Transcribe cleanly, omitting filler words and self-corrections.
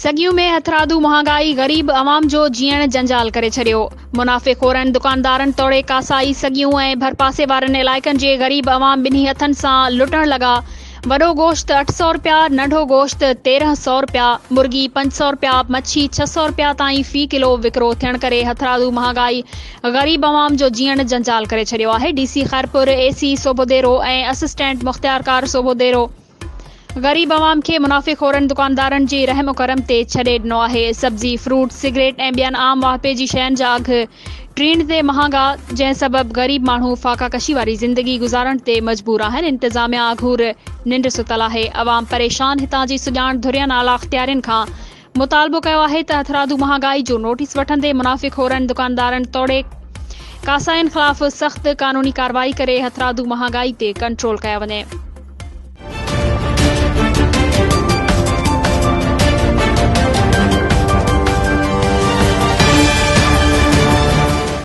सगियूं में हथरादू महांगाई गरीब अवाम जो जीअण जंजाल करे छॾियो। मुनाफ़िक़ोरनि दुकानदारनि तोड़े कासाई सगियूं ऐं भरपासे वारनि इलाइक़नि जे गरीब अवाम ॿिन्ही हथनि सां लुटण लॻा। वॾो गोश्त 800 रुपया, नंढो गोश्त 1300 रुपया, मुर्गी 500 रुपया, मच्छी 600 रुपया ताईं फ़ी किलो विकिरो थियण करे हथरादू महांगाई गरीब अवाम जो जीअण जंजाल करे छॾियो आहे। डीसी खैरपुर एसी सोबोदेरो ऐं असिस्टेंट मुख़्तियारकार सोबोदेरो गरीब अवाम खे मुनाफ़िक़ोरनि दुकानदारनि जी रहम करम ते छॾे ॾिनो आहे। सब्जी, फ्रूट, सिगरेट ऐं ॿियनि आम वाहिपे जी शयुनि जा अघ टीण ते महांगा, जंहिं सबबि गरीब माण्हू फाका कशी वारी ज़िंदगी गुज़ारण ते मजबूर आहिनि। इंतिज़ामिया अघूर निंड सुतल आहे। अवाम परेशान। हितां जी सुञाण धुरियन आला अख़्तियारियुनि खां मुतालबो कयो आहे त हथरादू महांगाई जो नोटिस वठंदे मुनाफ़िक़ोरनि दुकानदारनि तोड़े कासाइनि ख़िलाफ़ सख़्त क़ानूनी कार्रवाई करे हथरादू महांगाई ते कंट्रोल कया वञे।